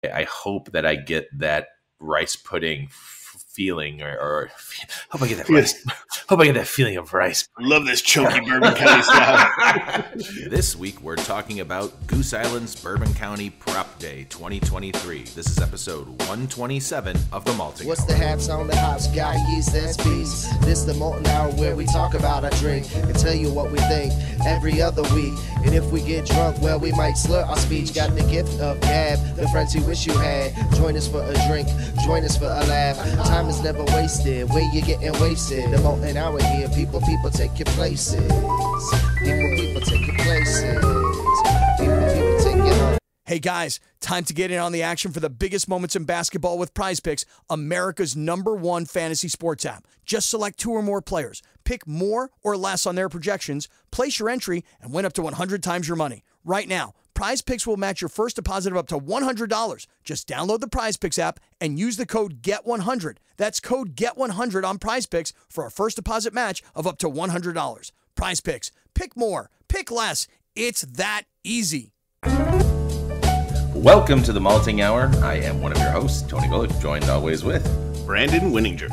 I hope that I get that rice pudding feeling, or hope I get that rice. Hope I get that feeling of rice. Love this chunky Bourbon County style. This week we're talking about Goose Island's Bourbon County Prop Day 2023. This is episode 127 of the Malting What's Hour. the hats on the hops? Got yeast and speeds. This the Malting Hour where we talk about our drink and tell you what we think every other week. And if we get drunk, well, we might slur our speech. Got the gift of gab, the friends you wish you had. Join us for a drink, join us for a laugh. Time is never wasted, where you getting wasted. The Malting Hour here, people take your places. People take your places. People take your... Hey guys, time to get in on the action for the biggest moments in basketball with Prize Picks, America's #1 fantasy sports app. Just select 2 or more players, pick more or less on their projections, place your entry, and win up to 100 times your money. Right now, Prize Picks will match your first deposit of up to $100. Just download the Prize Picks app and use the code GET100. That's code GET100 on Prize Picks for a first deposit match of up to $100. Prize Picks. Pick more. Pick less. It's that easy. Welcome to the Malting Hour. I am one of your hosts, Tony Bullock, joined always with Brandon Winninger.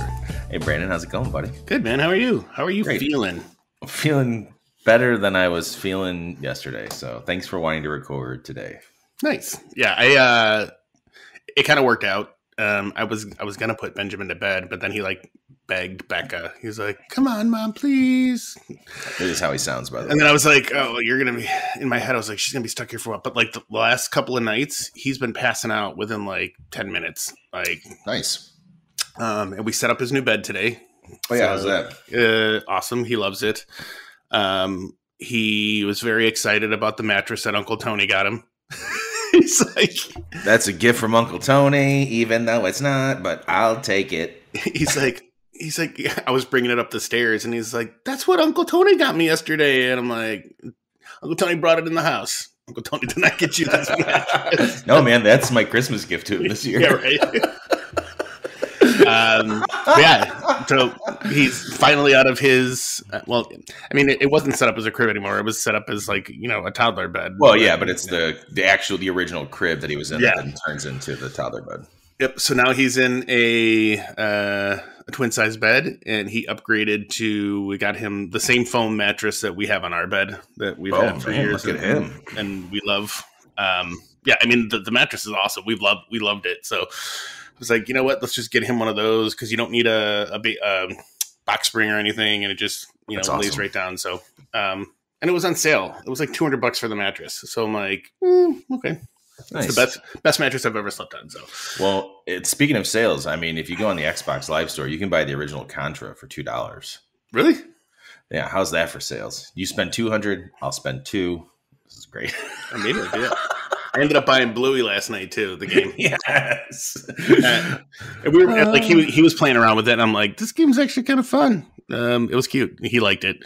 Hey Brandon, how's it going, buddy? Good, man. How are you? How are you Great. feeling? I'm feeling better than I was feeling yesterday. So thanks for wanting to record today. Nice. Yeah, it kind of worked out. I was gonna put Benjamin to bed, but then he begged Becca. He was like, "Come on, Mom, please." This is how he sounds, by the way. And then I was like, "Oh, you're gonna be." In my head, I was like, "She's gonna be stuck here for a while." But the last couple of nights, he's been passing out within 10 minutes. Nice. And we set up his new bed today. Oh yeah, how's that? Awesome. He loves it. He was very excited about the mattress that Uncle Tony got him. He's like, "That's a gift from Uncle Tony, even though it's not, but I'll take it." He's like, I was bringing it up the stairs, and he's like, "That's what Uncle Tony got me yesterday." And I'm like, "Uncle Tony brought it in the house. Uncle Tony did not get you this mattress." No, man, that's my Christmas gift to him this year. Yeah, right. Yeah, so he's finally out of his. Well, I mean, it wasn't set up as a crib anymore. It was set up as a toddler bed. Well, yeah, but it's the original crib that he was in that then turns into the toddler bed. Yep. So now he's in a twin size bed, and he upgraded to. We got him the same foam mattress that we have on our bed that we've had for years. Look at him, and we love. Yeah, I mean the mattress is awesome. We loved it. So I was like, you know what? Let's just get him one of those because you don't need a box spring or anything, and it just lays awesome. right down. So and it was on sale. It was like $200 for the mattress. So I'm like, okay. Nice. It's the best mattress I've ever slept on. So, well, speaking of sales, I mean, if you go on the Xbox Live Store, you can buy the original Contra for $2. Really? Yeah, how's that for sales? You spend $200, I'll spend $2. This is great. I made it. Yeah. I ended up buying Bluey last night too. The game. Yes. And we were he was playing around with it, and I'm like, this game's actually kind of fun. It was cute. He liked it.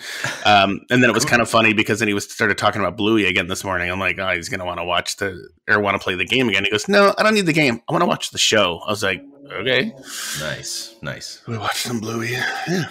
And then it was kind of funny because then he started talking about Bluey again this morning. I'm like, oh, he's going to want to want to play the game again. He goes, no, I don't need the game. I want to watch the show. I was like, okay. Nice. We watched some Bluey. Yeah.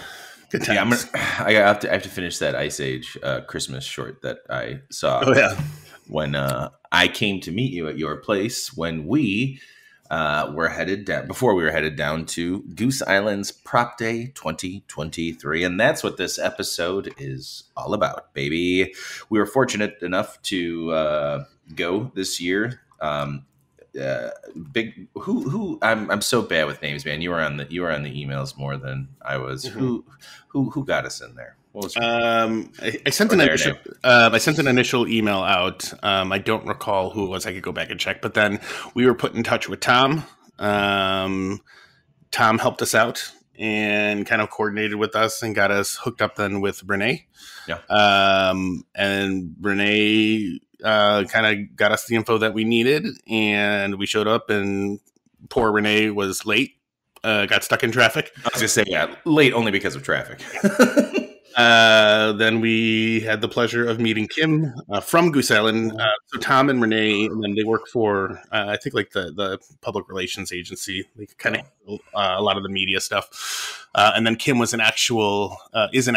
Good times. Yeah, I have to finish that Ice Age Christmas short that I saw. Oh, yeah. When I came to meet you at your place when we were headed down, before we were headed down to Goose Island's Prop Day 2023. And that's what this episode is all about, baby. We were fortunate enough to go this year. I'm so bad with names, man. You were on the emails more than I was. Mm-hmm. Who got us in there? What was I sent an initial email out. I don't recall who it was. I could go back and check. But then we were put in touch with Tom. Tom helped us out and kind of coordinated with us and got us hooked up then with Renee. Yeah. And Renee kind of got us the info that we needed, and we showed up, and poor Renee was late. Got stuck in traffic. I was going to say, yeah, late only because of traffic. Then we had the pleasure of meeting Kim from Goose Island. So Tom and Renee, and then they work for, I think, the public relations agency. They kind of a lot of the media stuff. And then Kim was an actual Goose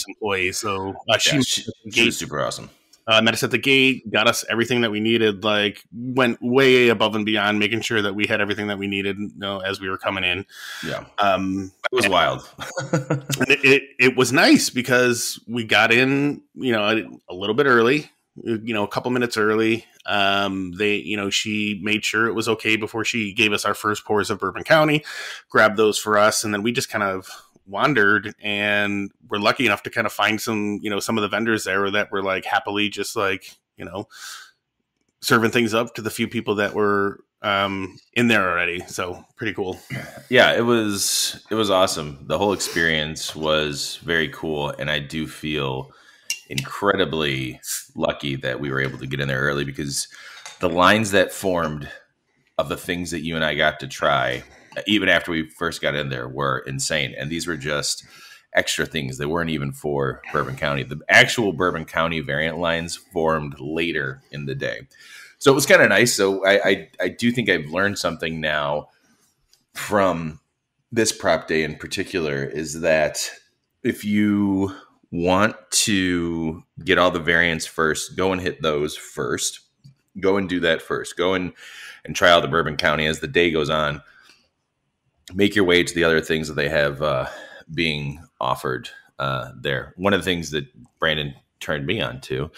employee. So she was super awesome. Met us at the gate, got us everything that we needed, like went way above and beyond, making sure that we had everything that we needed, as we were coming in. Yeah. It was wild. And it was nice because we got in, a little bit early, a couple minutes early. She made sure it was okay before she gave us our first pours of Bourbon County, grabbed those for us. And then we just kind of wandered, and we're lucky enough to kind of find some of the vendors there that were like happily just like, serving things up to the few people that were in there already. So pretty cool. Yeah, it was awesome. The whole experience was very cool. And I do feel incredibly lucky that we were able to get in there early, because the lines that formed of the things that you and I got to try, even after we first got in there, were insane. And these were just extra things. They weren't even for Bourbon County. The actual Bourbon County variant lines formed later in the day. So it was kind of nice. So I do think I've learned something now from this prop day in particular, is that if you want to get all the variants first, go and hit those first. Go and do that first. Go and try out the Bourbon County as the day goes on. Make your way to the other things that they have being offered there. One of the things that Brandon turned me on to,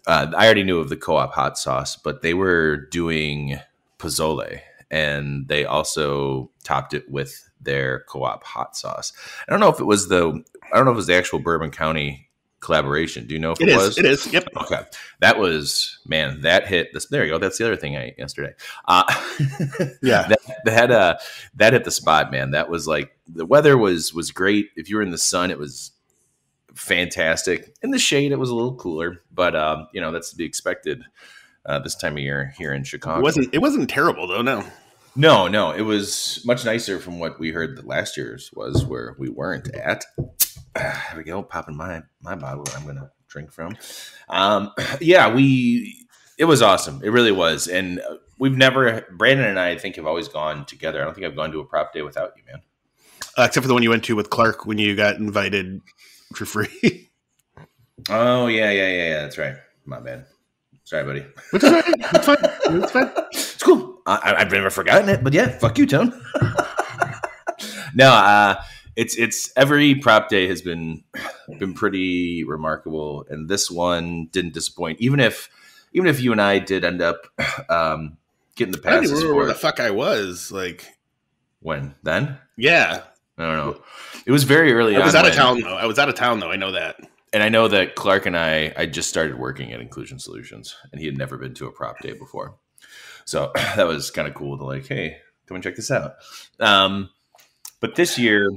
I already knew of the Co-op hot sauce, but they were doing pozole, and they also topped it with their Co-op hot sauce. I don't know if it was the actual Bourbon County collaboration. Do you know if it was? It is. Yep. Okay. That was, man, that hit this. There you go. That's the other thing I ate yesterday. Yeah. That hit the spot, man. That was like, the weather was great. If you were in the sun, it was fantastic. In the shade, it was a little cooler, but that's to be expected this time of year here in Chicago. It wasn't terrible though. No, it was much nicer from what we heard that last year's was, where we weren't at. Here we go, popping my bottle that I'm going to drink from. It was awesome. It really was. And Brandon and I think have always gone together. I don't think I've gone to a prop day without you, man. Except for the one you went to with Clark when you got invited for free. Oh, yeah. That's right. My bad. Sorry, buddy. It's fine. It's cool. I've never forgotten it, but yeah, fuck you, Tone. No, it's every prop day has been pretty remarkable, and this one didn't disappoint. Even if you and I did end up getting the passes. I don't remember where the fuck I was. Like, when then? Yeah, I don't know. It was very early. I was out of town though. I know that. And I know that Clark and I just started working at Inclusion Solutions, and he had never been to a prop day before. So that was kind of cool to like, hey, come and check this out. But this year,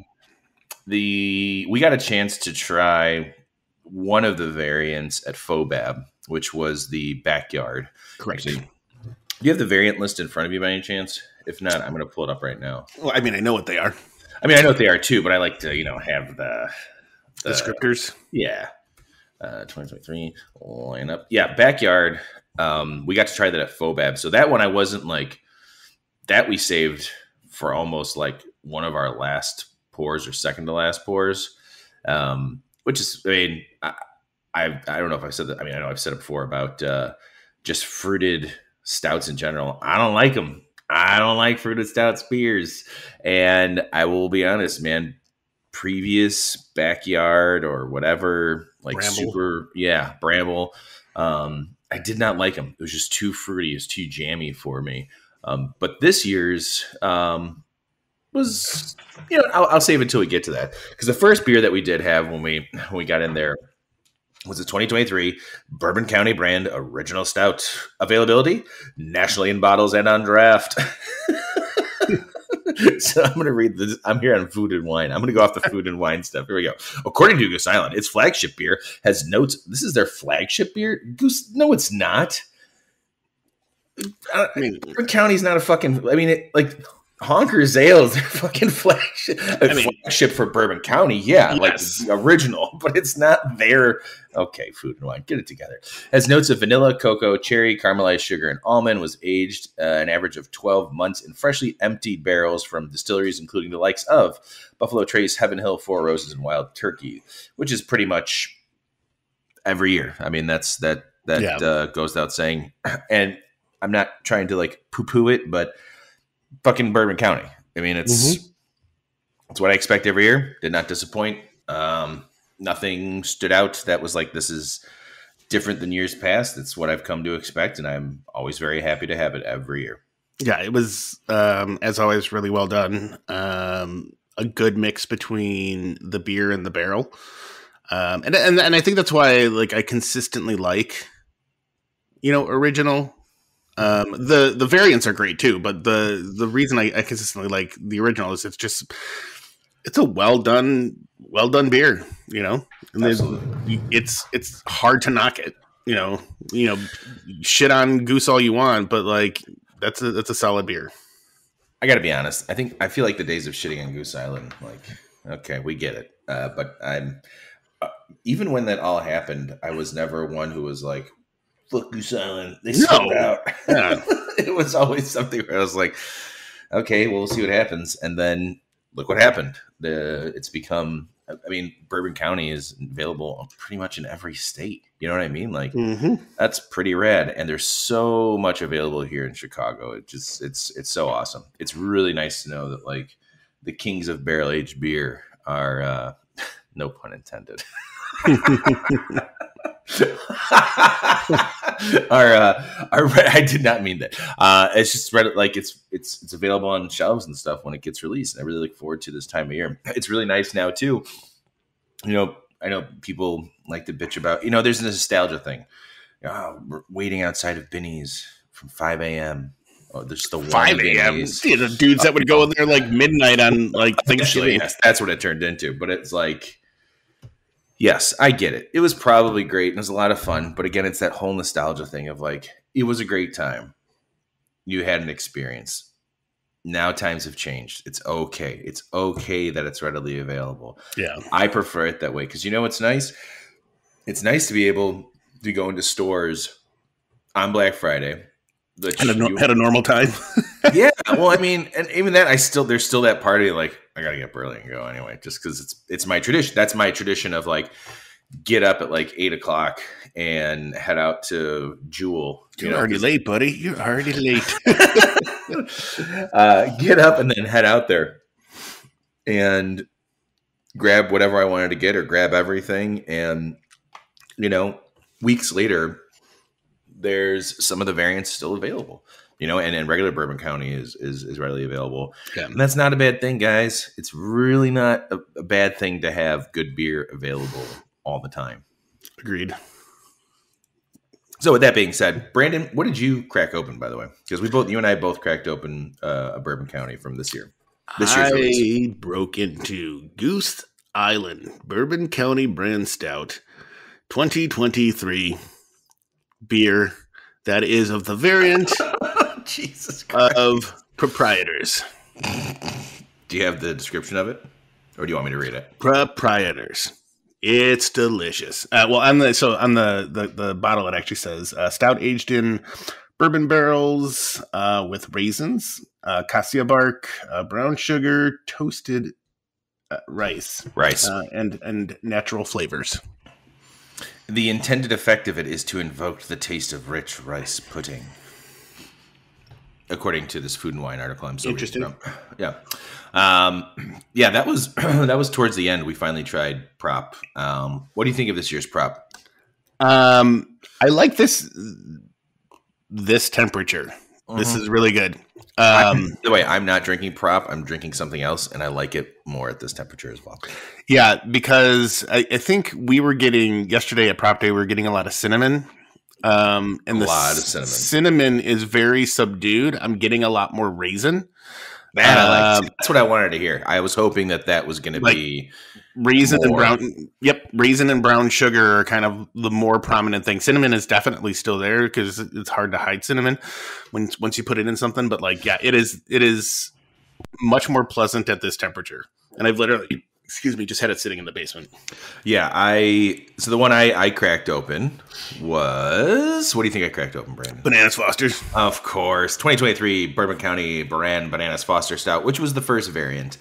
we got a chance to try one of the variants at Fobab, which was the backyard. Correct. Actually, do you have the variant list in front of you by any chance? If not, I'm going to pull it up right now. Well, I mean, I know what they are. I mean, I know what they are too, but I like to, have the descriptors. Yeah. 2023 lineup. Yeah, backyard. We got to try that at Fobab. So that one I wasn't like, that we saved for almost like one of our last pours or second to last pours. Which is, I mean, I don't know if I've said that. I mean, I know I've said it before about just fruited stouts in general. I don't like them. I don't like fruited stouts beers. And I will be honest, man, previous backyard or whatever, like Bramble. Bramble. I did not like them. It was just too fruity. It was too jammy for me. But this year's was, I'll save it until we get to that. Because the first beer that we did have when we got in there was a 2023 Bourbon County Brand Original Stout. Availability nationally in bottles and on draft. So I'm going to read this. I'm here on food and wine. I'm going to go off the food and wine stuff. Here we go. According to Goose Island, its flagship beer has notes. This is their flagship beer? Goose? No, it's not. I mean, Bourbon County's not a fucking. I mean, Honker's Ale is their fucking flagship. Flagship for Bourbon County, yeah, yes. Like the original, but it's not their. Okay, food and wine, get it together. Has notes of vanilla, cocoa, cherry, caramelized sugar, and almond. Was aged an average of 12 months in freshly emptied barrels from distilleries, including the likes of Buffalo Trace, Heaven Hill, Four Roses, and Wild Turkey, which is pretty much every year. I mean, that's that goes without saying. And I'm not trying to like poo-poo it, but fucking Bourbon County. I mean, it's what I expect every year. Did not disappoint. Nothing stood out that was like, this is different than years past. It's what I've come to expect, and I'm always very happy to have it every year. Yeah, it was, as always, really well done. A good mix between the beer and the barrel. And I think that's why like I consistently like, original. The variants are great too, but the reason I consistently like the original is it's a well done beer, and it's hard to knock it, shit on Goose all you want, but like that's a solid beer. I gotta be honest. I feel like the days of shitting on Goose Island, like, okay, we get it. But I'm, even when that all happened, I was never one who was like, fuck Goose Island. They sold out. Yeah. It was always something where I was like, okay, well, we'll see what happens. And then look what happened. It's become, Bourbon County is available pretty much in every state. You know what I mean? Like, that's pretty rad. And there's so much available here in Chicago. It's so awesome. It's really nice to know that like the kings of barrel aged beer are, no pun intended. I did not mean that. It's just like it's available on shelves and stuff when it gets released. And I really look forward to this time of year. It's really nice now too. I know people like to bitch about, there's a nostalgia thing. We're waiting outside of Binny's from 5 a.m. Oh, there's the 5 a.m. The dudes that would go in there like midnight on like Thanksgiving. Yes, that's what it turned into. But it's like, yes, I get it. It was probably great. And it was a lot of fun. But again, it's that whole nostalgia thing of like, it was a great time. You had an experience. Now times have changed. It's okay. It's okay that it's readily available. Yeah. I prefer it that way because what's nice? It's nice to be able to go into stores on Black Friday. Had a normal time. Yeah. Well, and even that, there's still that party like, I got to get up early and go anyway, just because it's my tradition. That's my tradition of like, get up at like 8 o'clock and head out to Jewel. You're already late, buddy. You're already late. Get up and then head out there and grab whatever I wanted to get or grab everything. And, weeks later, there's some of the variants still available, and regular Bourbon County is readily available. Yeah. And that's not a bad thing, guys. It's really not a bad thing to have good beer available all the time. Agreed. So with that being said, Brandon, what did you crack open, by the way? Because you and I both cracked open a Bourbon County from this year. I broke into Goose Island Bourbon County Brand Stout 2023 beer that is of the variant Jesus Christ. Of proprietors. Do you have the description of it? Or do you want me to read it? Proprietors. It's delicious. On the bottle, it actually says stout aged in bourbon barrels with raisins, cassia bark, brown sugar, toasted rice, and natural flavors. The intended effect of it is to invoke the taste of rich rice pudding, according to this Food and Wine article. I'm so interesting. Yeah. That was towards the end. We finally tried prop. What do you think of this year's prop? I like this temperature. This is really good. By the way, I'm not drinking prop. I'm drinking something else, and I like it more at this temperature as well. Yeah, because I think we were getting yesterday at prop day. We were getting a lot of cinnamon. And a lot of cinnamon. Cinnamon is very subdued. I'm getting a lot more raisin. That's what I wanted to hear. I was hoping that was going to be raisin and brown. Yep, raisin and brown sugar are kind of the more prominent thing. Cinnamon is definitely still there because it's hard to hide cinnamon once you put it in something. But it is much more pleasant at this temperature. And I've literally, just had it sitting in the basement. Yeah, so the one I cracked open was, what do you think I cracked open, Brandon? Bananas Foster's. Of course. 2023 Bourbon County Brand Bananas Foster Stout, which was the first variant.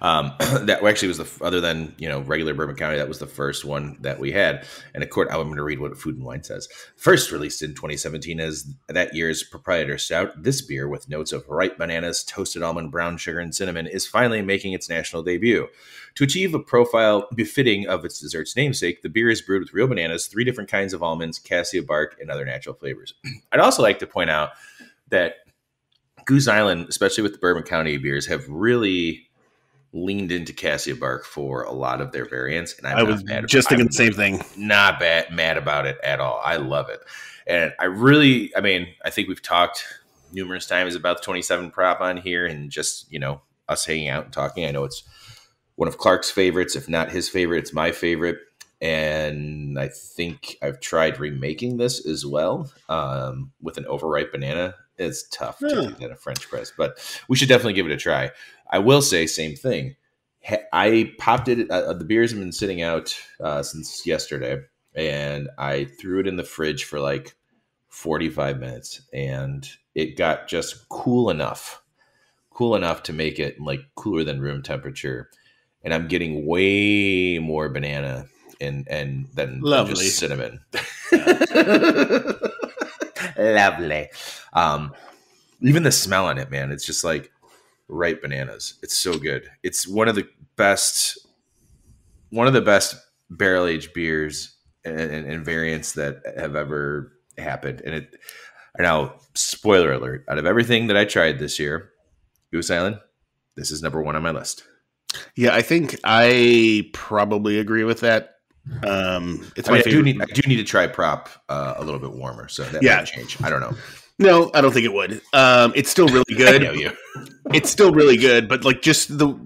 That actually was other than, regular Bourbon County, that was the first one that we had. And of course, I'm going to read what Food and Wine says. First released in 2017 as that year's proprietor stout, this beer with notes of ripe bananas, toasted almond, brown sugar, and cinnamon is finally making its national debut. To achieve a profile befitting of its dessert's namesake, the beer is brewed with real bananas, 3 different kinds of almonds, cassia bark, and other natural flavors. I'd also like to point out that Goose Island, especially with the Bourbon County beers, have really leaned into cassia bark for a lot of their variants. And I was just thinking the same thing. Not mad about it at all. I love it. And I think we've talked numerous times about the 27 prop on here and just, us hanging out and talking. I know it's one of Clark's favorites. If not his favorite, it's my favorite. And I think I've tried remaking this as well with an overripe banana. It's tough to do that in a French press, but we should definitely give it a try. I will say same thing. I popped it. The beers have been sitting out since yesterday, and I threw it in the fridge for like 45 minutes, and it got just cool enough to make it like cooler than room temperature. And I'm getting way more banana than just cinnamon. Lovely. Even the smell on it, man, it's just like ripe bananas. It's so good. It's one of the best barrel aged beers and variants that have ever happened. And now, spoiler alert, out of everything that I tried this year, Goose Island, this is number 1 on my list. Yeah, I think I probably agree with that. It's my favorite. I do need to try prop a little bit warmer, so that might change. I don't know. No, I don't think it would. It's still really good. I know you. It's still really good, but like just the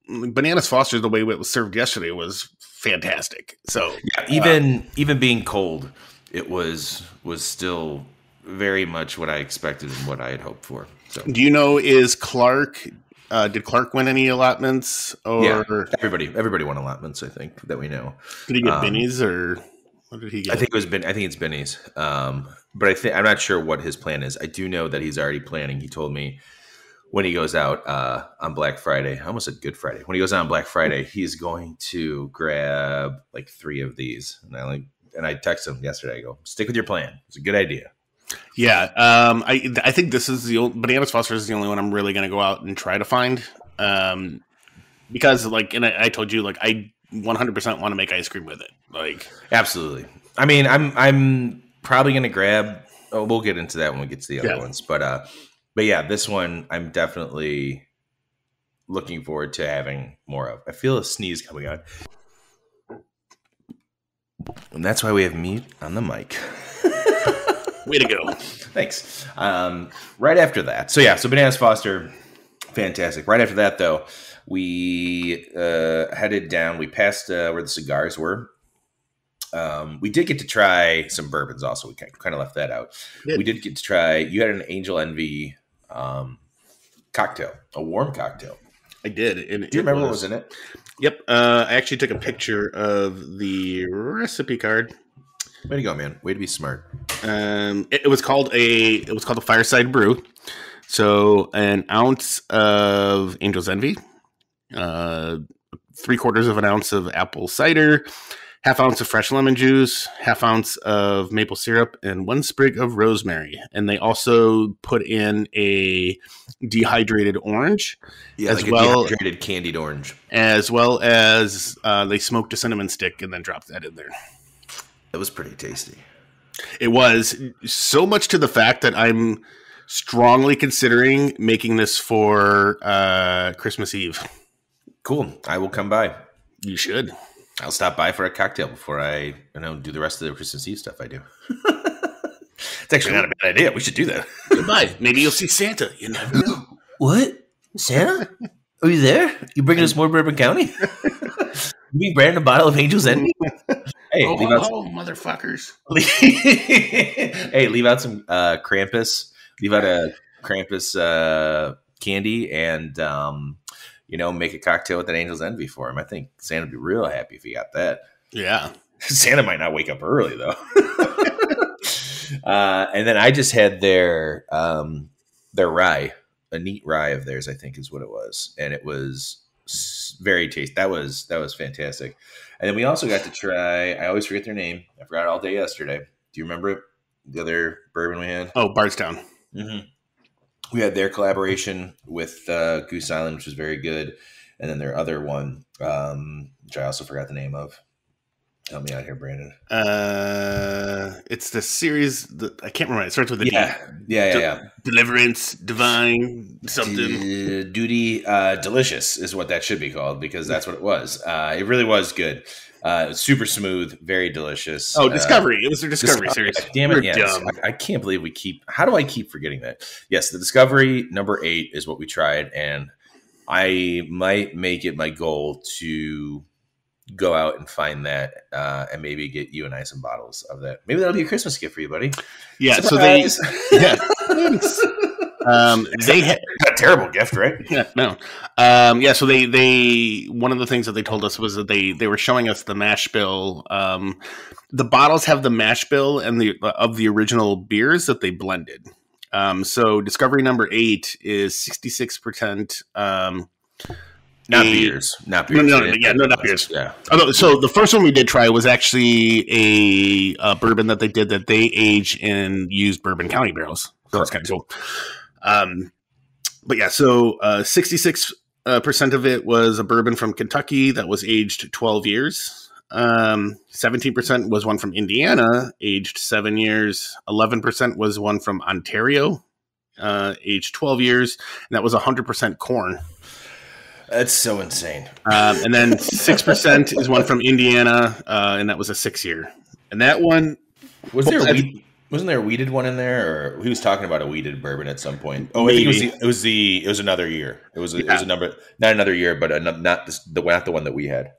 Bananas Foster's, the way it was served yesterday was fantastic. So even being cold, it was still very much what I expected and what I had hoped for. So, do you know, is Clark? Did Clark win any allotments? Or everybody won allotments. I think that we know. Did he get Benny's or what did he get? I think it's Benny's. But I'm not sure what his plan is. I do know that he's already planning. He told me when he goes out on Black Friday, I almost said Good Friday. When he goes out on Black Friday, he's going to grab like 3 of these. And I texted him yesterday. I go, stick with your plan. It's a good idea. Yeah, I think this is Bananas Foster is the only one I'm really going to go out and try to find, because I told you I 100% want to make ice cream with it. Absolutely. I mean, I'm probably going to grab. Oh, we'll get into that when we get to the other ones, but yeah, this one I'm definitely looking forward to having more of. I feel a sneeze coming on, and that's why we have me on the mic. Way to go. Thanks. Right after that. So Bananas Foster, fantastic. Right after that, though, we headed down. We passed where the cigars were. We did get to try some bourbons also. We kind of left that out. We did get to try, you had an Angel Envy cocktail, a warm cocktail. I did. And do you remember what was in it? Yep. I actually took a picture of the recipe card. Way to go, man. Way to be smart. It was called a Fireside Brew. So an ounce of Angel's Envy, 3/4 of an ounce of apple cider, 1/2 ounce of fresh lemon juice, 1/2 ounce of maple syrup, and 1 sprig of rosemary. And they also put in a dehydrated orange, a dehydrated candied orange, as well as they smoked a cinnamon stick and then dropped that in there. It was pretty tasty. It was, so much to the fact that I'm strongly considering making this for Christmas Eve. Cool. I will come by. You should. I'll stop by for a cocktail before I do the rest of the Christmas Eve stuff I do. It's actually not a bad idea. We should do that. Goodbye. Maybe you'll see Santa. You never know. What? Santa? Are you there? You bringing us more Bourbon County? You being branded a bottle of Angel's Envy? Hey, motherfuckers. Hey, leave out some Krampus. Leave out a Krampus candy and, make a cocktail with an Angel's Envy for him. I think Santa would be real happy if he got that. Yeah. Santa might not wake up early, though. And then I just had their rye, a neat rye of theirs, I think is what it was. And it was Very tasty. That was fantastic. And then we also got to try. I always forget their name. I forgot it all day yesterday. Do you remember it? The other bourbon we had? Oh, Bardstown. Mm-hmm. We had their collaboration with Goose Island, which was very good. And then their other one, which I also forgot the name of. Help me out here, Brandon. It's the series that I can't remember. It starts with a yeah. Deliverance, Divine, something. Duty, Delicious is what that should be called, because that's what it was. It really was good. Super smooth, very delicious. Oh, Discovery. It was their Discovery series. Damn it, yes. I can't believe we keep... How do I keep forgetting that? Yes, the Discovery number 8 is what we tried, and I might make it my goal to go out and find that and maybe get you and I some bottles of that. Maybe that'll be a Christmas gift for you, buddy. Yeah, Surprise! so they had a terrible gift, right? Yeah, no. So they one of the things that they told us was that they were showing us the mash bill. The bottles have the mash bill and of the original beers that they blended. So Discovery number 8 is 66%. Not beers. Not beers. Not beers. Yeah. So the first one we did try was actually a bourbon that they did that they age in used Bourbon County barrels. So that's kind of cool. But yeah, so 66% of it was a bourbon from Kentucky that was aged 12 years. 17% was one from Indiana, aged 7 years. 11% was one from Ontario, aged 12 years. And that was 100% corn. That's so insane. And then 6% is one from Indiana, and that was a 6-year. And that one wasn't there a weeded one in there, or he was talking about a weeded bourbon at some point? Oh, maybe. I think it was another year. It was a number, not another year, but not the one that we had.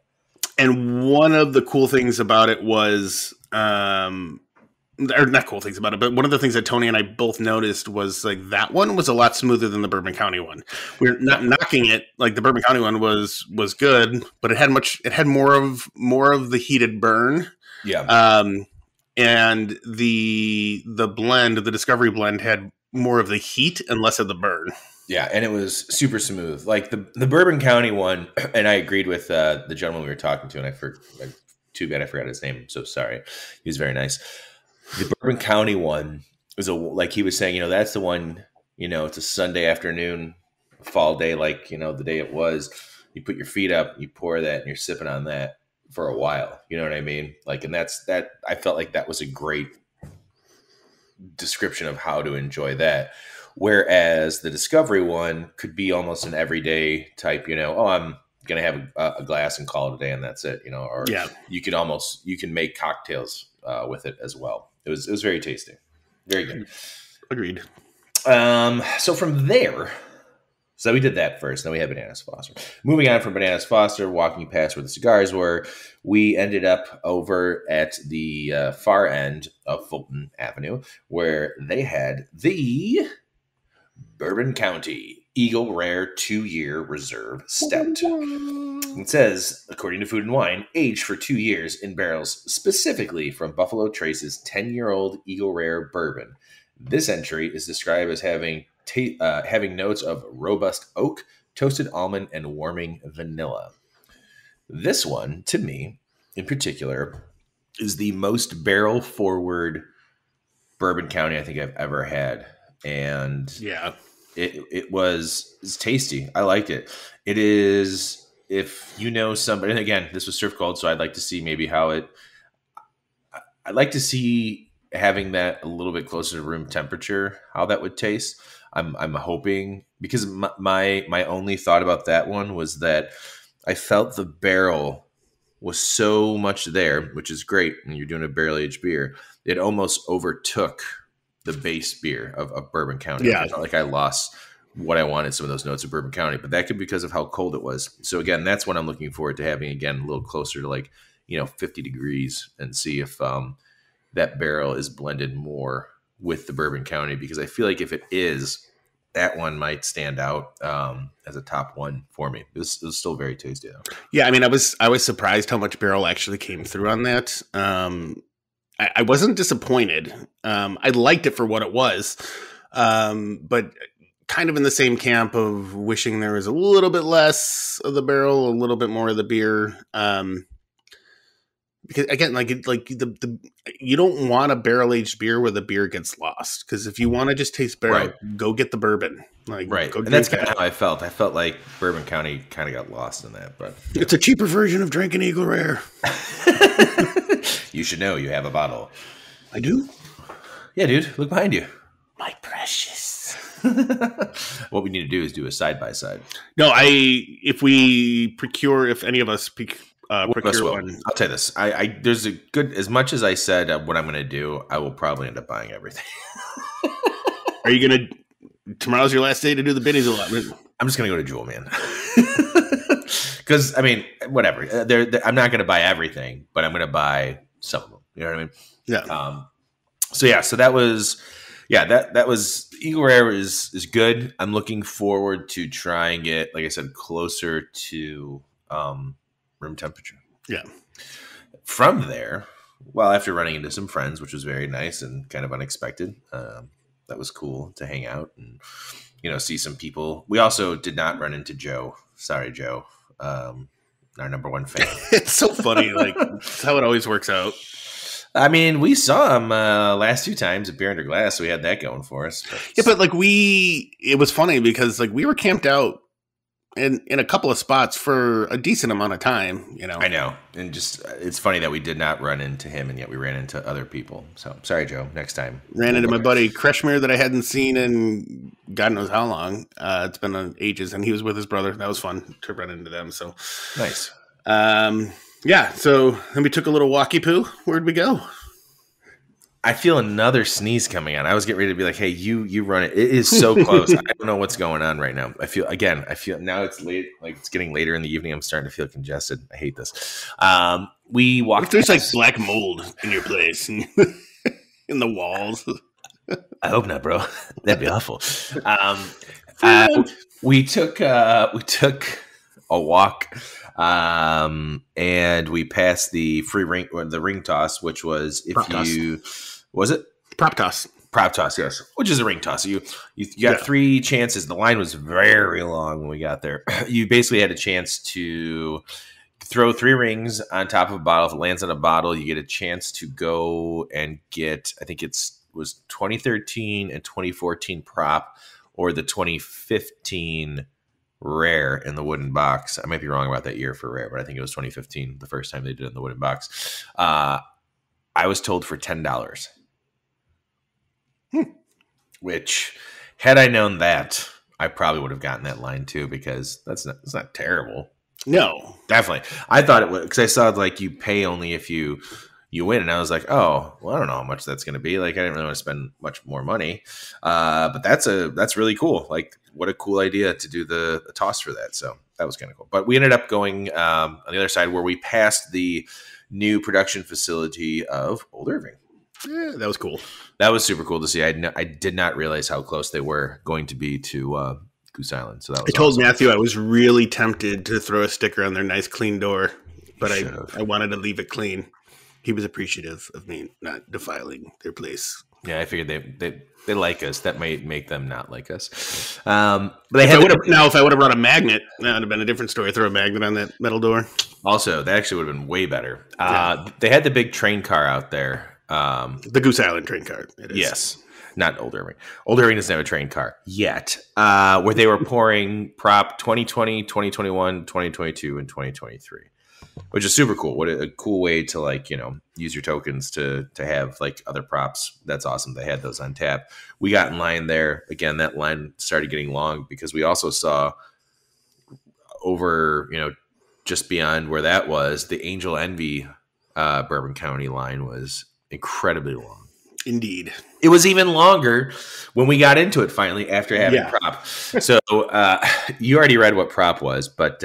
And one of the cool things about it was, or not cool things about it, but one of the things that Tony and I both noticed was like that one was a lot smoother than the Bourbon County one. We're not knocking it. Like the Bourbon County one was good, but it had more of the heated burn. Yeah. And the blend, the Discovery blend, had more of the heat and less of the burn. Yeah, and it was super smooth. Like the Bourbon County one, and I agreed with the gentleman we were talking to, and too bad I forgot his name. I'm so sorry. He was very nice. The Bourbon County one was like he was saying, that's the one, it's a Sunday afternoon, fall day, like, the day it was. You put your feet up, you pour that, and you're sipping on that for a while. You know what I mean? Like, and that I felt like that was a great description of how to enjoy that. Whereas the Discovery one could be almost an everyday type, I'm going to have a glass and call it a day and that's it, or you can make cocktails with it as well. It was very tasty. Very good. Agreed. So from there, so we did that first. Then we had Bananas Foster. Moving on from Bananas Foster, walking past where the cigars were, we ended up over at the far end of Fulton Avenue, where they had the Bourbon County Eagle Rare 2-Year Reserve Stout. It says, according to Food and Wine, aged for 2 years in barrels specifically from Buffalo Trace's 10-year-old Eagle Rare bourbon. This entry is described as having notes of robust oak, toasted almond, and warming vanilla. This one, to me, in particular, is the most barrel-forward Bourbon County I think I've ever had. And it's tasty. I liked it. It is, if you know somebody, and again, this was served cold, so I'd like to see maybe I'd like to see having that a little bit closer to room temperature, how that would taste. I'm hoping, because my only thought about that one was that I felt the barrel was so much there, which is great when you're doing a barrel aged beer. It almost overtook the base beer of Bourbon County. Yeah. I felt like I lost what I wanted, some of those notes of Bourbon County, but that could be because of how cold it was. So again, that's what I'm looking forward to having again, a little closer to 50 degrees, and see if that barrel is blended more with the Bourbon County, because I feel like if it is, that one might stand out as a top one for me. It was still very tasty though. Yeah, I mean, I was surprised how much barrel actually came through on that. I wasn't disappointed. I liked it for what it was, but kind of in the same camp of wishing there was a little bit less of the barrel, a little bit more of the beer. Because again, the you don't want a barrel aged beer where the beer gets lost. Because if you want to just taste barrel, go get the bourbon. Right, and that's kind of how I felt. I felt like Bourbon County kind of got lost in that, but it's a cheaper version of drinking Eagle Rare. You should know you have a bottle. I do. Yeah, dude, look behind you. My precious. What we need to do is do a side by side. No, if any of us procure one. I'll tell you this. There's a good, as much as I said what I'm going to do, I will probably end up buying everything. Are you going to? Tomorrow's your last day to do the biddies allotment. I'm just going to go to Jewel, man. Because, I mean, whatever. I'm not going to buy everything, but I'm going to buy some of them. You know what I mean? Yeah. So that was, that was, Eagle Rare is good. I'm looking forward to trying it, like I said, closer to room temperature. Yeah. From there, well, after running into some friends, which was very nice and kind of unexpected, that was cool to hang out and, see some people. We also did not run into Joe. Sorry, Joe. Our number one fan. It's so funny. It's how it always works out. I mean, we saw him last 2 times at Beer Under Glass, so we had that going for us. But it was funny because we were camped out in a couple of spots for a decent amount of time, I know. And just, it's funny that we did not run into him, and yet we ran into other people. So, sorry, Joe. Next time. Ran into my buddy Kreshmir that I hadn't seen in God knows how long. It's been ages, and he was with his brother. That was fun to run into them. So nice. Yeah, so then we took a little walkie poo. Where'd we go? I feel another sneeze coming on. I was getting ready to be like, hey, you run it. It is so close. I don't know what's going on right now. I feel now it's late, it's getting later in the evening. I'm starting to feel congested. I hate this. We walked. There's black mold in your place in the walls. I hope not, bro. That'd be awful. We took a walk. And we passed the free ring, or the ring toss, which was was it prop toss? Prop toss, yes. Which is a ring toss. So you got 3 chances. The line was very long when we got there. You basically had a chance to throw 3 rings on top of a bottle. If it lands on a bottle, you get a chance to go and get, I think was 2013 and 2014 prop, or the 2015 rare in the wooden box. I might be wrong about that year for rare, but I think it was 2015, the first time they did it in the wooden box. I was told for $10. Which, had I known that, I probably would have gotten that line too, because it's not terrible. No, definitely. I thought it would, because I saw you pay only if you win, and I was like, oh, well, I don't know how much that's going to be. I didn't really want to spend much more money, but that's really cool. What a cool idea to do the toss for that. So that was kind of cool. But we ended up going on the other side, where we passed the new production facility of Old Irving. Yeah, that was cool. That was super cool to see. I did not realize how close they were going to be to Goose Island. So that was. I told Matthew I was really tempted to throw a sticker on their nice clean door, but I wanted to leave it clean. He was appreciative of me not defiling their place. Yeah, I figured they like us. That might make them not like us. But if I would have brought a magnet, that would have been a different story. Throw a magnet on that metal door. Also, that actually would have been way better. They had the big train car out there. The Goose Island train car. It is. Yes. Not Old Irving. Old Irving doesn't have a train car yet. Where they were pouring prop 2020, 2021, 2022, and 2023. Which is super cool. What a cool way to use your tokens to have other props. That's awesome. They had those on tap. We got in line there. Again, that line started getting long because we also saw over, just beyond where that was, the Angel Envy Bourbon County line was incredibly long. Indeed. It was even longer when we got into it finally after having prop. So you already read what prop was, but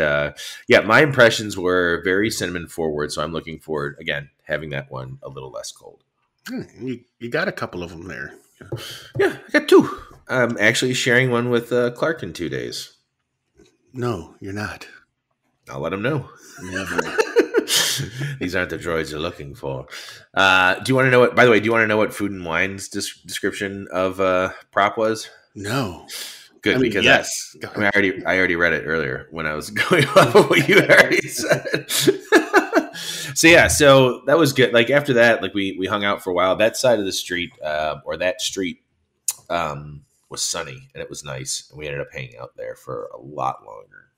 my impressions were very cinnamon forward. So I'm looking forward, again, having that one a little less cold. You got a couple of them there. Yeah, I got 2. I'm actually sharing one with Clark in 2 days. No, you're not. I'll let him know. Never. These aren't the droids you're looking for. Do you want to know what Food and Wine's description of prop was? No. Good, I mean, because yes. I already read it earlier when I was going off of what you had already said. So that was good. Like after that, like we hung out for a while. That side of the street, or that street, was sunny and it was nice, and we ended up hanging out there for a lot longer.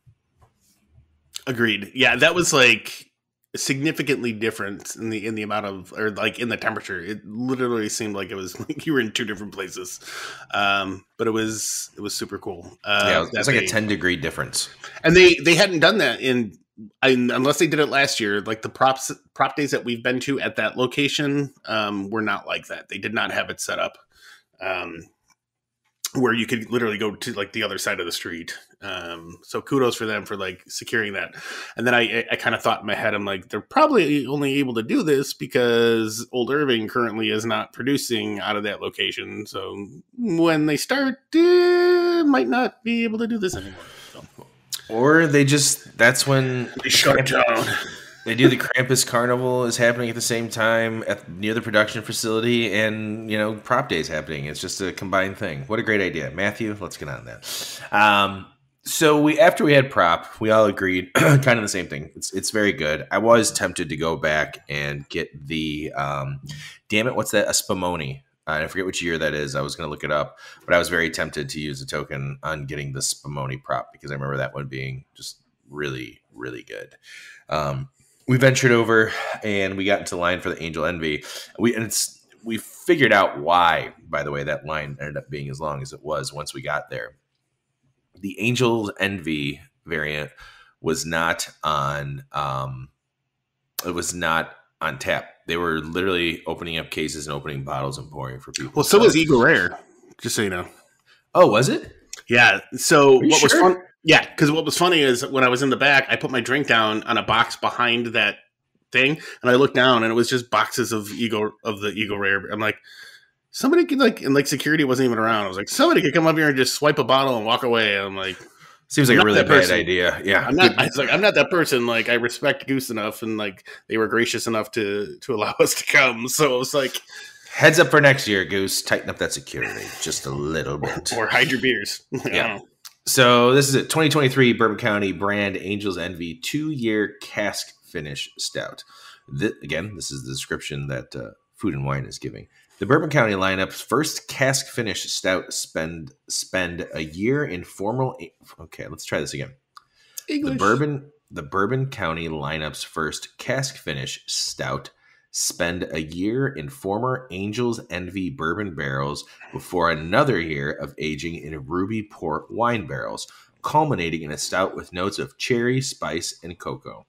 Agreed. Yeah, that was like significantly different in the amount of, or like in the temperature. It literally seemed like it was like you were in two different places. But it was super cool. Yeah, it was like a 10-degree difference. And they hadn't done that unless they did it last year. Like the prop days that we've been to at that location were not like that. They did not have it set up where you could literally go to like the other side of the street. So kudos for them for like securing that. And then I kind of thought in my head, I'm like, they're probably only able to do this because Old Irving currently is not producing out of that location. So when they start, might not be able to do this anymore. So. Or that's when they shut down. They do the Krampus Carnival is happening at the same time near the production facility, and prop day is happening. It's just a combined thing. What a great idea, Matthew. Let's get on that. So after we had prop, we all agreed kind of the same thing. It's very good. I was tempted to go back and get the damn it, what's that? A Spumoni. I forget which year that is. I was going to look it up, but I was very tempted to use a token on getting the Spumoni prop because I remember that one being just really, really good. We ventured over and we got into the line for the Angel Envy. We figured out why, by the way, that line ended up being as long as it was once we got there. The Angel Envy variant was not on tap. They were literally opening up cases and opening bottles and pouring for people. Well, so was Eagle Rare, just so you know. Oh, was it? Yeah. So what sure? was fun? Yeah, because what was funny is when I was in the back, I put my drink down on a box behind that thing, and I looked down, and it was just boxes of the Eagle Rare. I'm like, somebody could and security wasn't even around. I was like, somebody could come up here and just swipe a bottle and walk away. I'm like, seems like a really bad idea. Yeah, I'm not that person. Like, I respect Goose enough, and like they were gracious enough to allow us to come. So it was like, heads up for next year, Goose. Tighten up that security just a little bit, or hide your beers. Yeah. So this is a 2023 Bourbon County Brand Angel's Envy 2-year cask finish stout. Again, this is the description that Food and Wine is giving. The Bourbon County lineup's first cask finish stout spend a year in formal. Okay, let's try this again. English. The Bourbon County lineup's first cask finish stout spend a year in former Angel's Envy bourbon barrels before another year of aging in ruby port wine barrels, culminating in a stout with notes of cherry, spice, and cocoa.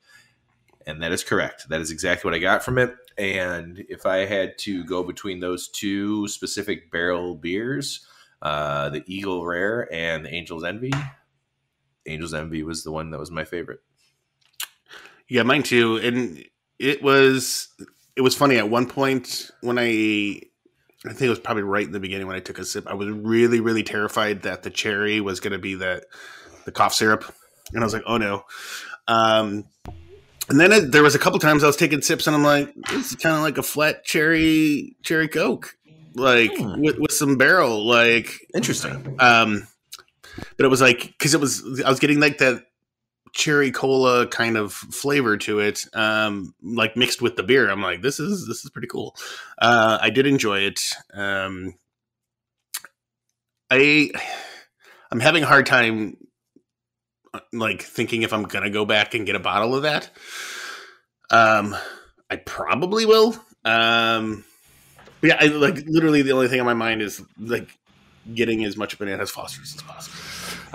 And that is correct. That is exactly what I got from it. And if I had to go between those two specific barrel beers, the Eagle Rare and the Angel's Envy was the one that was my favorite. Yeah, mine too. And it was funny at one point when I think it was probably right in the beginning when I took a sip, I was really, really terrified that the cherry was going to be the cough syrup. And I was like, oh no. And then there was a couple times I was taking sips and I'm like, this is kind of like a flat cherry Coke, like with some barrel, like interesting. But it was like, cause I was getting like that cherry cola kind of flavor to it, like mixed with the beer. I'm like, this is pretty cool. I did enjoy it. I'm having a hard time like thinking if I'm gonna go back and get a bottle of that. I probably will. But yeah, I like literally the only thing on my mind is like getting as much Bananas Foster's as possible.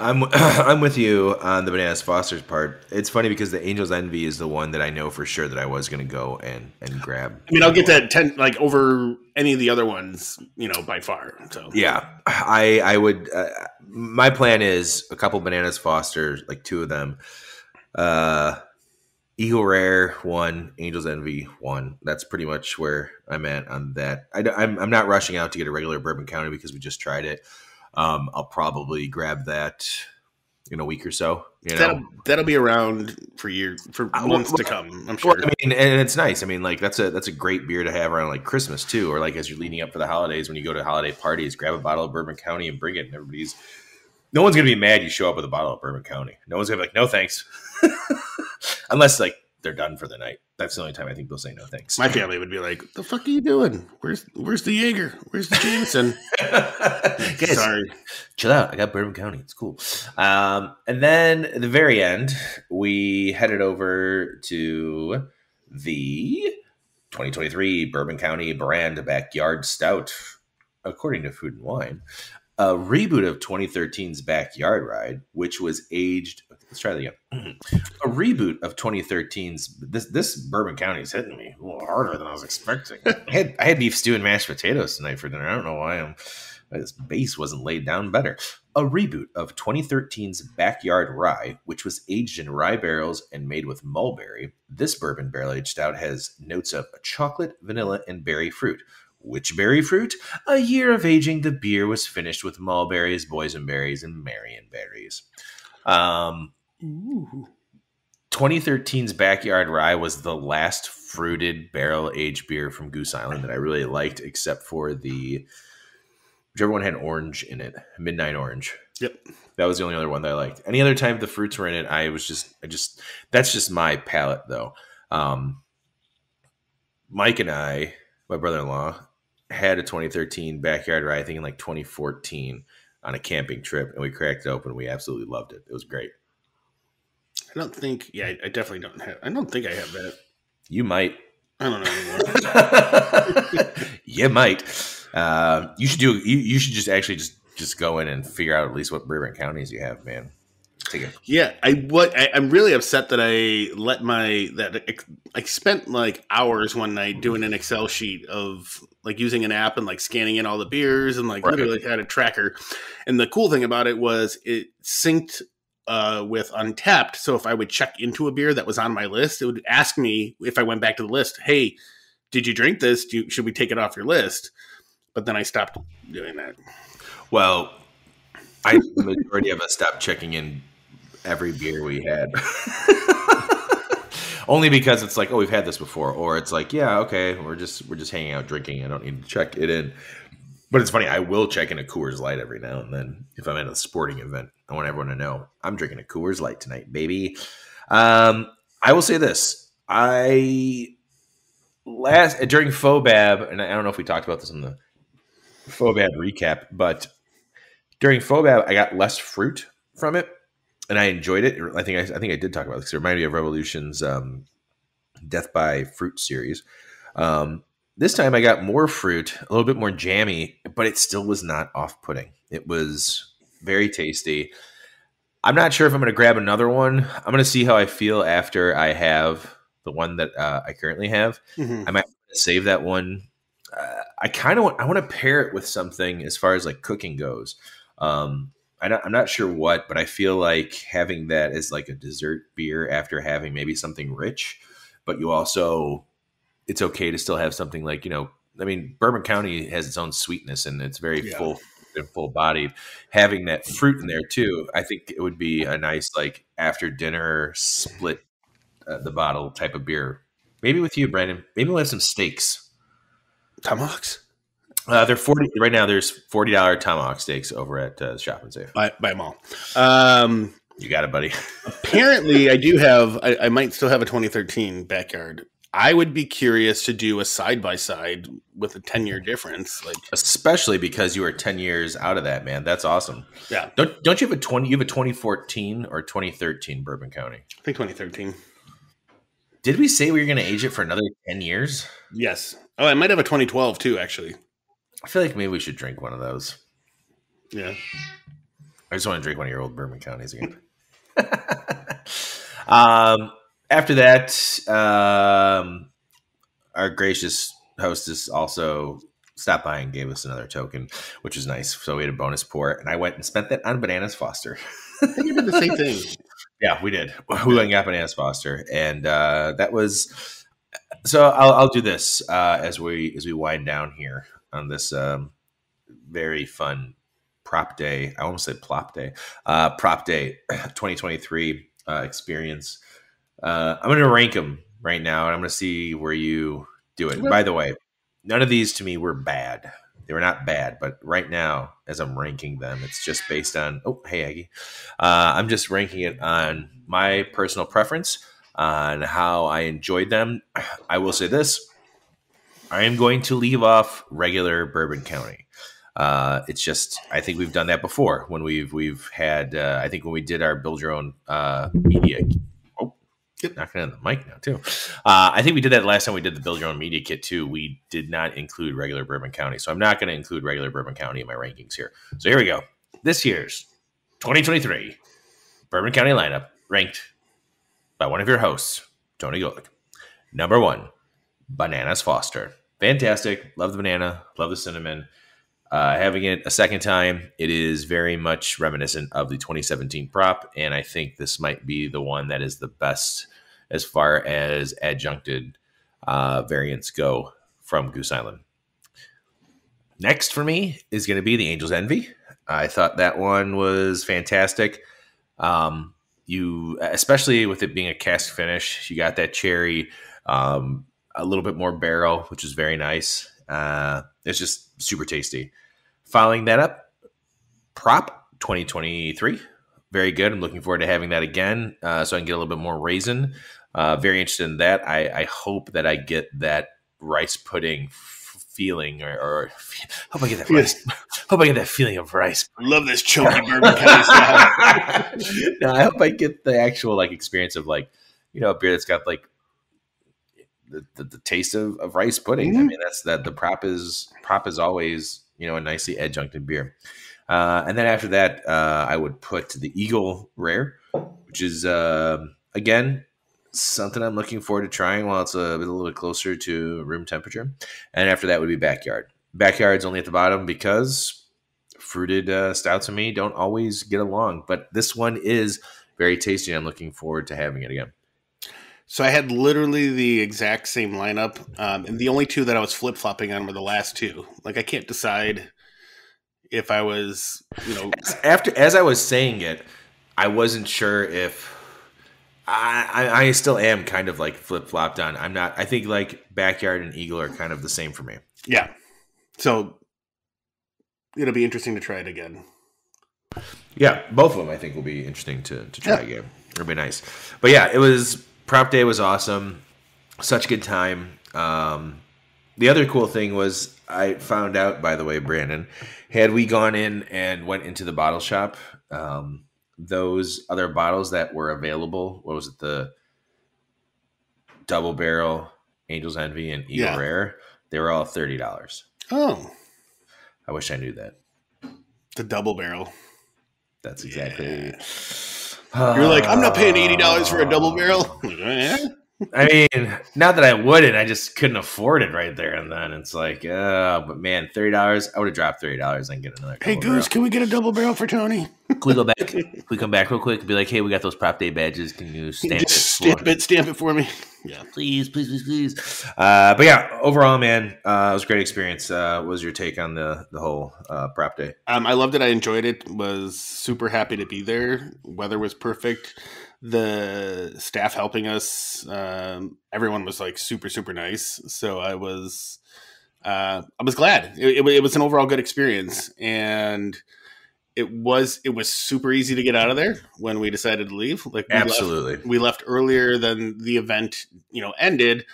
I'm with you on the Bananas Foster's part. It's funny because the Angel's Envy is the one that I know for sure that I was going to go and grab. I mean, I'll get that 10 like over any of the other ones, by far. So yeah, I would. My plan is a couple Bananas Foster's, like 2 of them. Eagle Rare 1, Angel's Envy 1. That's pretty much where I'm at on that. I'm not rushing out to get a regular Bourbon County because we just tried it. I'll probably grab that in a week or so. That'll be around for months to come, I'm sure. Well, I mean, and it's nice. I mean, like that's a great beer to have around like Christmas too, or like as you're leading up for the holidays when you go to holiday parties, grab a bottle of Bourbon County and bring it, and everybody's No one's gonna be mad you show up with a bottle of Bourbon County. No one's gonna be like, no thanks, unless like they're done for the night. That's the only time I think they'll say no thanks. My family would be like, "The fuck are you doing? Where's the Jaeger? Where's the Jameson?" Guys, sorry, chill out. I got Bourbon County. It's cool. And then at the very end, we headed over to the 2023 Bourbon County Brand Backyard Stout, according to Food and Wine. A reboot of 2013's Backyard Ride, which was aged. Let's try that again. A reboot of 2013's. This Bourbon County is hitting me a little harder than I was expecting. I had beef stew and mashed potatoes tonight for dinner. I don't know why this base wasn't laid down better. A reboot of 2013's Backyard Rye, which was aged in rye barrels and made with mulberry. This bourbon barrel-aged stout has notes of chocolate, vanilla, and berry fruit. Which berry fruit? A year of aging, the beer was finished with mulberries, boysenberries, and marionberries. 2013's Backyard Rye was the last fruited barrel-aged beer from Goose Island that I really liked, except for whichever one had orange in it, Midnight Orange. Yep. That was the only other one that I liked. Any other time the fruits were in it, that's just my palate, though. Mike and I, my brother-in-law, had a 2013 Backyard Rye, I think in like 2014, on a camping trip, and we cracked it open. We absolutely loved it. It was great. I definitely don't have. I don't think I have that. You might. I don't know anymore. You might. You should do. You should just go in and figure out at least what Bourbon counties you have, man. Take it. Yeah, I'm really upset that I spent like hours one night doing an Excel sheet of like using an app and like scanning in all the beers and like literally had a tracker. And the cool thing about it was it synced with Untapped. So if I would check into a beer that was on my list, it would ask me if I went back to the list, "Hey, did you drink this? Should we take it off your list?" But then I stopped doing that. Well, the majority of us stopped checking in every beer we had. Only because it's like, oh, we've had this before, or it's like, yeah, okay, we're just hanging out drinking. I don't need to check it in. But it's funny, I will check in a Coors Light every now and then if I'm at a sporting event. I want everyone to know I'm drinking a Coors Light tonight, baby. I will say this: during FOBAB, and I don't know if we talked about this in the FOBAB recap, but during FOBAB, I got less fruit from it. And I enjoyed it. I think I did talk about it because it reminded me of Revolution's Death by Fruit series. This time I got more fruit, a little bit more jammy, but it still was not off-putting. It was very tasty. I'm not sure if I'm going to grab another one. I'm going to see how I feel after I have the one that I currently have. Mm-hmm. I might save that one. I want to pair it with something as far as like cooking goes. I'm not sure what, but I feel like having that as like a dessert beer after having maybe something rich, but you also, it's okay to still have something like, Bourbon County has its own sweetness and it's very full bodied. Having that fruit in there too, I think it would be a nice like after dinner split the bottle type of beer. Maybe with you, Brandon. Maybe we'll have some steaks. Tomahawks? They're 40 right now. There's $40 tomahawk steaks over at Shop and Save. Buy them all. You got it, buddy. Apparently, I do have. I might still have a 2013 Backyard. I would be curious to do a side by side with a 10-year difference, like especially because you are 10 years out of that, man. That's awesome. Yeah. Don't you have a 2014 or 2013 Bourbon County? I think 2013. Did we say we were going to age it for another 10 years? Yes. Oh, I might have a 2012 too, actually. I feel like maybe we should drink one of those. Yeah. I just want to drink one of your old Bourbon Counties again. After that, our gracious hostess also stopped by and gave us another token, which was nice. So we had a bonus pour, and I went and spent that on Bananas Foster. I think we did the same thing. Yeah, we did. We went and got Bananas Foster, and that was. So I'll do this as we wind down here on this very fun prop day. I almost said plop day. Prop day 2023 experience. I'm going to rank them right now, and I'm going to see where you do it. By the way, none of these to me were bad. They were not bad, but right now, as I'm ranking them, it's just based on, oh, hey, Aggie. I'm just ranking it on my personal preference on how I enjoyed them. I will say this. I am going to leave off regular Bourbon County. It's just, I think we've done that before when we've had, I think when we did our build your own media. Oh, knocking on the mic now too. I think we did that last time we did the build your own media kit too. We did not include regular Bourbon County. So I'm not going to include regular Bourbon County in my rankings here. So here we go. This year's 2023 Bourbon County lineup ranked by one of your hosts, Tony Golick. Number 1, Bananas Foster. Fantastic. Love the banana. Love the cinnamon. Having it a second time, it is very much reminiscent of the 2017 prop, and I think this might be the one that is the best as far as adjuncted variants go from Goose Island. Next for me is going to be the Angel's Envy. I thought that one was fantastic. You, especially with it being a cask finish, you got that cherry, a little bit more barrel, which is very nice. It's just super tasty. Following that up, Prop 2023. Very good. I'm looking forward to having that again so I can get a little bit more raisin. Very interested in that. I hope that I get that rice pudding feeling or hope I get that rice. Hope I get that feeling of rice. Love this chunky Bourbon County style. No, I hope I get the actual like experience of like, you know, a beer that's got like the taste of rice pudding. I mean, that's that the prop is always, you know, a nicely adjuncted beer. And then after that, I would put the Eagle Rare, which is again something I'm looking forward to trying while it's a little bit closer to room temperature. And after that would be Backyard. Backyard's only at the bottom because fruited stouts to me don't always get along, but this one is very tasty. I'm looking forward to having it again. So I had literally the exact same lineup, and the only two that I was flip-flopping on were the last two. Like, I can't decide if I was, you know... As I was saying it, I wasn't sure if... I still am kind of like flip-flopped on. I'm not... I think, like, Backyard and Eagle are kind of the same for me. Yeah. So, it'll be interesting to try it again. Yeah, both of them I think will be interesting to try again. It'll be nice. But yeah, it was... Prop day was awesome. Such a good time. The other cool thing was I found out, by the way, Brandon, had we gone in and went into the bottle shop, those other bottles that were available, what was it, the Double Barrel, Angel's Envy, and Eagle Rare, they were all $30. Oh. I wish I knew that. The Double Barrel. That's exactly... You're like, I'm not paying $80 for a Double Barrel. I mean, not that I wouldn't. I just couldn't afford it right there and then. It's like, but man, $30. I would have dropped $30 and get another. Hey, Goose, barrel. Can we get a Double Barrel for Tony? Can we go back? Can we come back real quick and be like, hey, we got those prop day badges. Can you stamp it for me? Yeah, please. But yeah, overall, man, it was a great experience. What was your take on the whole prop day? I loved it. I enjoyed it. Was super happy to be there. Weather was perfect. The staff helping us, everyone was like super, super nice. So I was glad. It was an overall good experience, and it was super easy to get out of there when we decided to leave. Like we left earlier than the event, ended,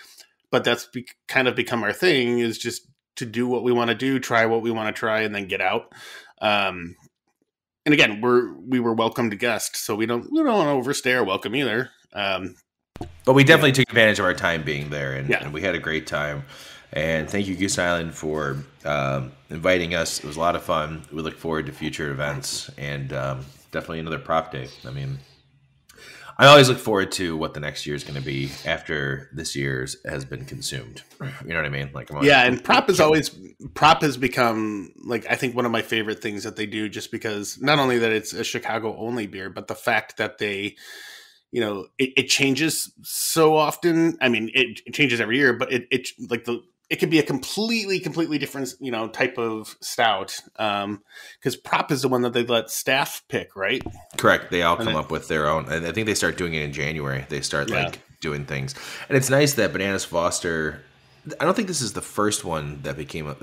but that's kind of become our thing, is just to do what we want to do, try what we want to try, and then get out. And again, we were welcomed guests, so we don't want to overstay our welcome either. But we definitely took advantage of our time being there, and we had a great time. And thank you, Goose Island, for inviting us. It was a lot of fun. We look forward to future events, and definitely another prop day. I mean, I always look forward to what the next year is going to be after this year's has been consumed. You know what I mean? Like, and prop has become, like, I think one of my favorite things that they do, just because not only that it's a Chicago only beer, but the fact that they, it changes so often. I mean, it changes every year, but it could be a completely different, type of stout. Because prop is the one that they let staff pick, right? Correct. They all come up with their own. I think they start doing it in January. They start doing things. And it's nice that Bananas Foster I don't think this is the first one that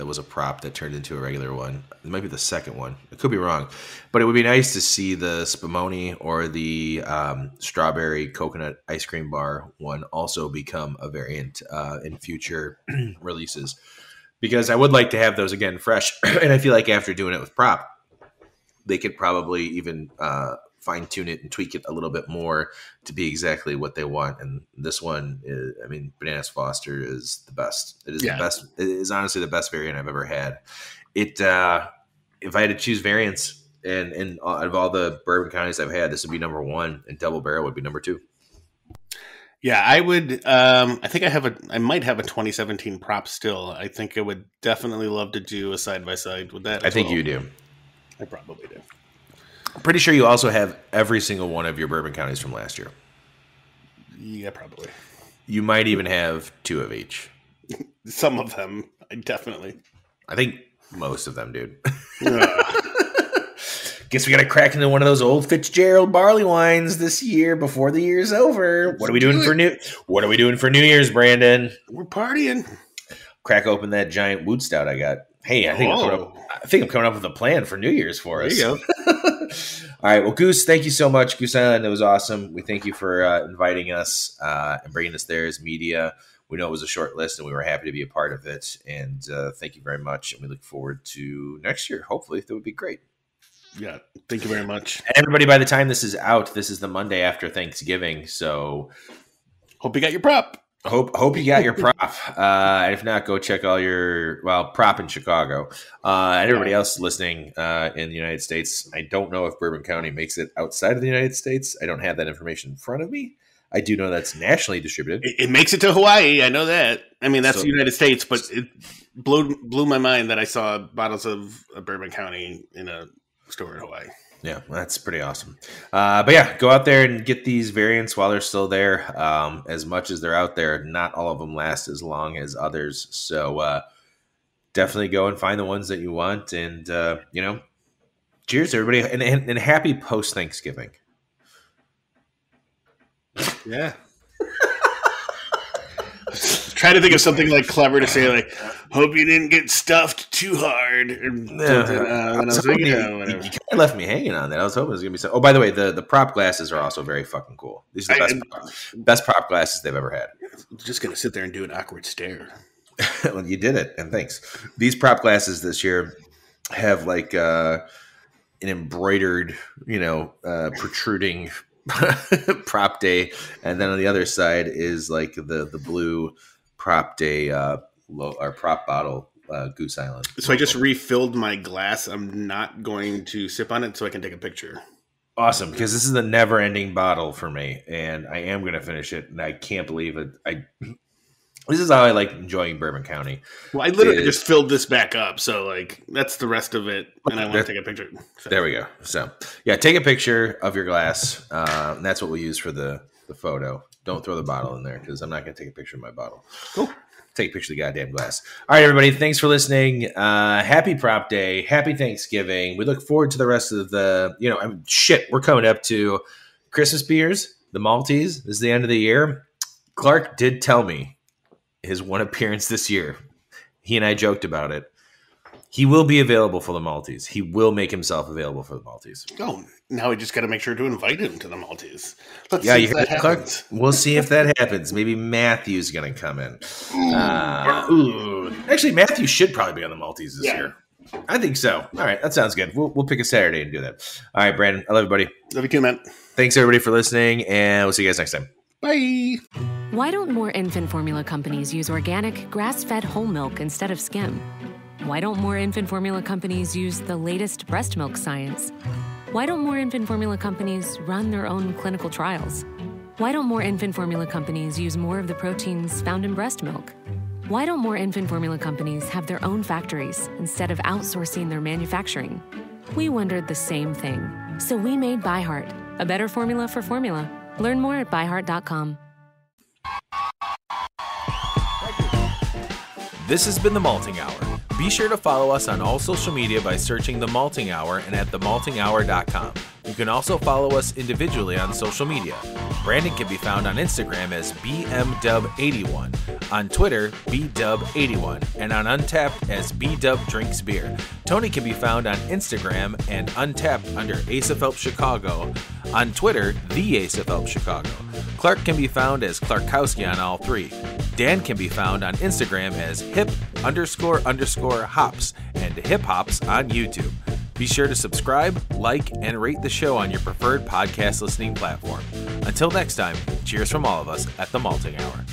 was a prop that turned into a regular one. It might be the second one. I could be wrong, but it would be nice to see the Spumoni or the strawberry coconut ice cream bar one also become a variant in future releases, because I would like to have those again fresh. And I feel like after doing it with prop, they could probably even fine tune it and tweak it a little bit more to be exactly what they want. And this one is, I mean, Bananas Foster is the best. It is the best. It is honestly the best variant I've ever had. If I had to choose variants and out of all the bourbon counties I've had, this would be number one, and Double Barrel would be number two. Yeah, I would. I think I might have a 2017 prop still. I think I would definitely love to do a side by side with that. I think you do. I probably do. I'm pretty sure you also have every single one of your bourbon counties from last year. Yeah, probably. You might even have two of each. Some of them, definitely. I think most of them, dude. Guess we got to crack into one of those old Fitzgerald barley wines this year before the year's over. What are we doing for New Year's, Brandon? We're partying. Crack open that giant Wood Stout I got. Hey, I think I'm coming up with a plan for New Year's for us. There you go. All right. Well, Goose, thank you so much. Goose Island, it was awesome. We thank you for inviting us and bringing us there as media. We know it was a short list, and we were happy to be a part of it. And thank you very much. And we look forward to next year. Hopefully, that would be great. Yeah. Thank you very much. And everybody, by the time this is out, this is the Monday after Thanksgiving. So hope you got your prop. Hope you got your prop. And if not, go check all your prop in Chicago. And everybody else listening in the United States. I don't know if Bourbon County makes it outside of the United States. I don't have that information in front of me. I do know that's nationally distributed. It makes it to Hawaii. I know that. I mean, that's the United States, but it blew my mind that I saw bottles of Bourbon County in a store in Hawaii. Yeah, that's pretty awesome. But yeah, go out there and get these variants while they're still there. As much as they're out there, not all of them last as long as others. So definitely go and find the ones that you want. And, cheers, everybody. And happy post-Thanksgiving. Yeah. Trying to think of something like clever to say, like, hope you didn't get stuffed too hard. You left me hanging on that. I was hoping it was going to be so. Oh, by the way, the prop glasses are also very fucking cool. These are the best prop glasses they've ever had. I'm just going to sit there and do an awkward stare. Well, you did it, and thanks. These prop glasses this year have like an embroidered, protruding prop day, and then on the other side is like the blue prop day or prop bottle Goose Island. So I just refilled my glass. I'm not going to sip on it so I can take a picture. Awesome, because this is a never-ending bottle for me, and I am going to finish it, and I can't believe it. This is how I like enjoying Bourbon County. Well, I literally just filled this back up, so like that's the rest of it, and I want to take a picture. So. There we go. So yeah, take a picture of your glass, and that's what we use for the photo. Don't throw the bottle in there because I'm not going to take a picture of my bottle. Cool. Take a picture of the goddamn glass. All right, everybody. Thanks for listening. Happy Prop Day. Happy Thanksgiving. We look forward to the rest of the, we're coming up to Christmas beers, the Maltese. This is the end of the year. Clark did tell me his one appearance this year. He and I joked about it. He will be available for the Maltese. He will make himself available for the Maltese. Oh, now we just got to make sure to invite him to the Maltese. Let's see if that happens. We'll see if that happens. Maybe Matthew's going to come in. Actually, Matthew should probably be on the Maltese this year. I think so. All right, that sounds good. We'll pick a Saturday and do that. All right, Brandon. I love everybody. Love you too, man. Thanks, everybody, for listening, and we'll see you guys next time. Bye. Why don't more infant formula companies use organic, grass-fed whole milk instead of skim? Why don't more infant formula companies use the latest breast milk science? Why don't more infant formula companies run their own clinical trials? Why don't more infant formula companies use more of the proteins found in breast milk? Why don't more infant formula companies have their own factories instead of outsourcing their manufacturing? We wondered the same thing. So we made ByHeart, a better formula for formula. Learn more at byheart.com. This has been The Malting Hour. Be sure to follow us on all social media by searching The Malting Hour and at themaltinghour.com. You can also follow us individually on social media. Brandon can be found on Instagram as BMDub81, on Twitter, BDub81, and on Untapped as BDubDrinksBeer. Tony can be found on Instagram and Untapped under Ace of Help Chicago, on Twitter, The Ace of Help Chicago. Clark can be found as Clarkowski on all three. Dan can be found on Instagram as hip__hops and hip hops on YouTube. Be sure to subscribe, like, and rate the show on your preferred podcast listening platform. Until next time, cheers from all of us at the Malting Hour.